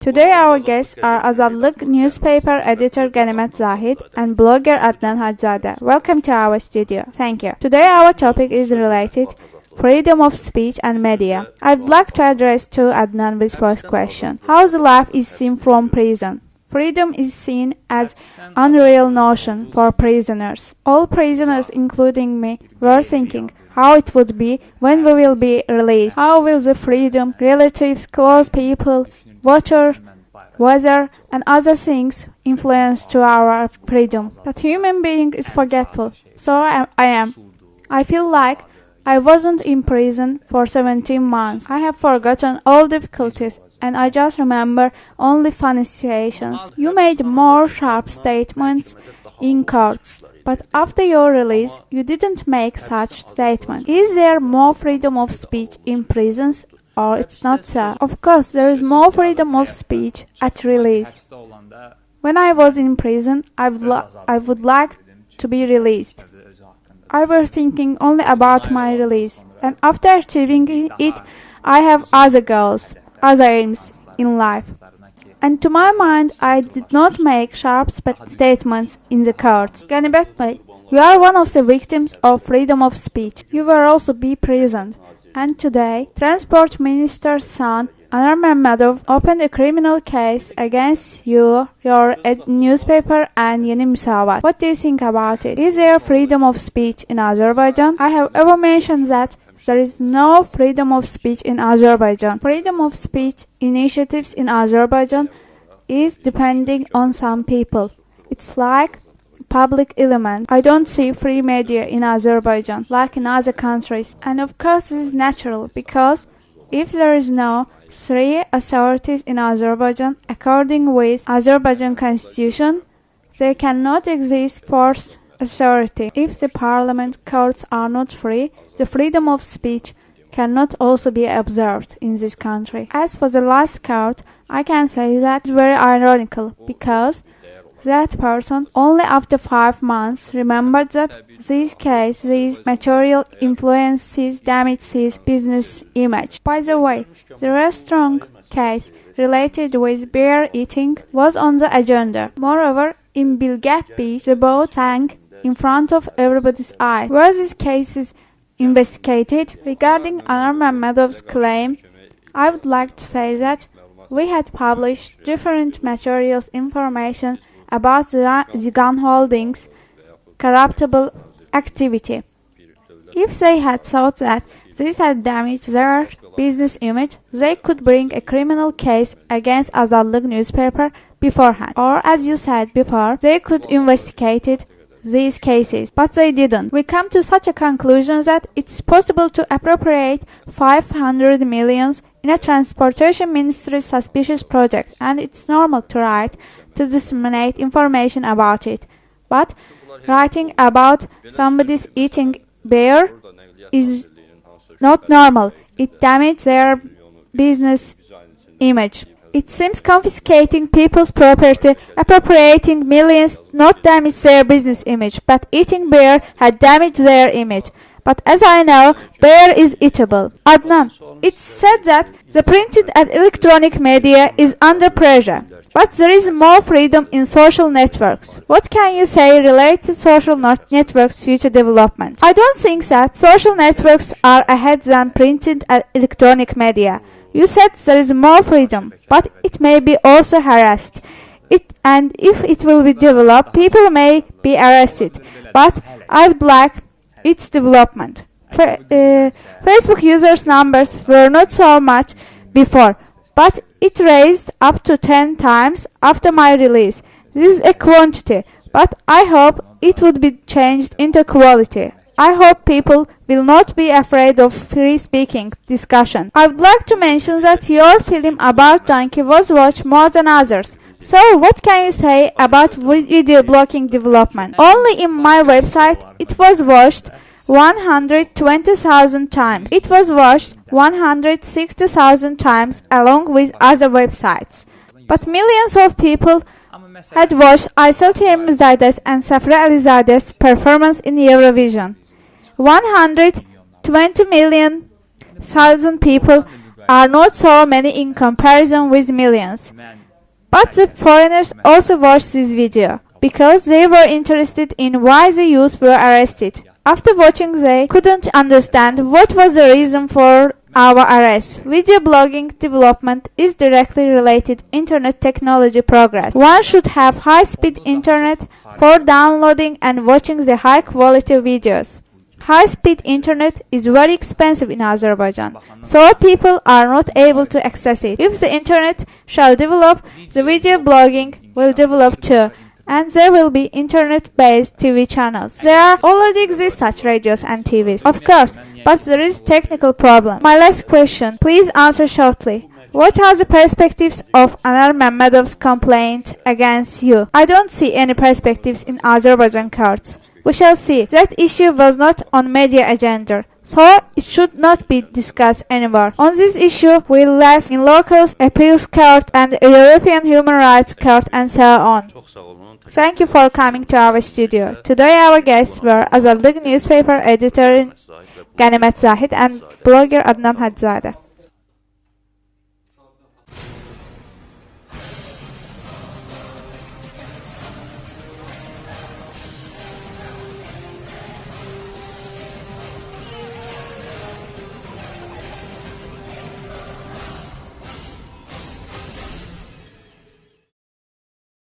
Today our guests are Azadlig newspaper editor Ganimat Zahid and blogger Adnan Hajizade. Welcome to our studio. Thank you. Today our topic is related freedom of speech and media. I'd like to address to Adnan this first question. How the life is seen from prison? Freedom is seen as unreal notion for prisoners. All prisoners, including me, were thinking how it would be when we will be released. How will the freedom, relatives, close people, water, weather, and other things influence to our freedom? But human being is forgetful. So I am. I feel like I wasn't in prison for 17 months. I have forgotten all difficulties and I just remember only funny situations. You made more sharp statements in courts, but after your release, you didn't make such statements. Is there more freedom of speech in prisons, or it's not so? Of course, there is more freedom of speech at release. When I was in prison, I would like to be released. I was thinking only about my release, and after achieving it, I have other goals, other aims in life. And to my mind, I did not make sharp statements in the courts. Ganimat Bey, you are one of the victims of freedom of speech. You will also be present. And today, Transport Minister's son, Anar Mammadov, opened a criminal case against you, your newspaper, and Yeni Müsavat. What do you think about it? Is there freedom of speech in Azerbaijan? I have ever mentioned that there is no freedom of speech in Azerbaijan. Freedom of speech initiatives in Azerbaijan is depending on some people. It's like public element. I don't see free media in Azerbaijan like in other countries. And of course this is natural because if there is no three authorities in Azerbaijan, according with Azerbaijan constitution, there cannot exist fourth authority. If the parliament courts are not free, the freedom of speech cannot also be observed in this country. As for the last court, I can say that it's very ironical because that person only after 5 months remembered that this material influences damage his business image. By the way, the restaurant case related with beer eating was on the agenda. Moreover, in Bilgap Beach, the boat sank in front of everybody's eyes. Were these cases investigated? Regarding Anar Mammadov's claim, I would like to say that we had published different materials information about the gun holdings corruptible activity. If they had thought that this had damaged their business image, they could bring a criminal case against Azadlig newspaper beforehand. Or as you said before, they could investigate these cases, but they didn't. We come to such a conclusion that it's possible to appropriate 500 million in a transportation ministry suspicious project, and it's normal to write to disseminate information about it. But writing about somebody's eating beer is not normal. It damages their business image. It seems confiscating people's property, appropriating millions, not damage their business image, but eating beer had damaged their image. But as I know, beer is eatable. Adnan, it's said that the printed and electronic media is under pressure, but there is more freedom in social networks. What can you say related to social networks' future development? I don't think that social networks are ahead than printed and electronic media. You said there is more freedom, but it may be also harassed. And if it will be developed, people may be arrested. But I would like its development. Facebook users' numbers were not so much before, but it raised up to 10 times after my release. This is a quantity, but I hope it would be changed into quality. I hope people will not be afraid of free speaking discussion. I would like to mention that your film about Donkey was watched more than others. So what can you say about video blocking development? Only in my website it was watched 120,000 times. It was watched 160,000 times along with other websites. But millions of people had watched Azadlig and Safra Alizade's performance in Eurovision. 120 million people are not so many in comparison with millions. But the foreigners also watched this video because they were interested in why the youth were arrested. After watching, they couldn't understand what was the reason for our arrest. Video blogging development is directly related to internet technology progress. One should have high-speed internet for downloading and watching the high-quality videos. High-speed internet is very expensive in Azerbaijan, so people are not able to access it. If the internet shall develop, the video blogging will develop too, and there will be internet-based TV channels. There already exist such radios and TVs, of course, but there is technical problem. My last question, please answer shortly. What are the perspectives of Anar Mehmedov's complaint against you? I don't see any perspectives in Azerbaijan courts. We shall see. That issue was not on media agenda, so it should not be discussed anymore. On this issue, we'll last in local appeals court and European Human Rights Court and so on. Thank you for coming to our studio. Today our guests were Azadlig newspaper editor Ganimat Zahid and blogger Adnan Hajizade.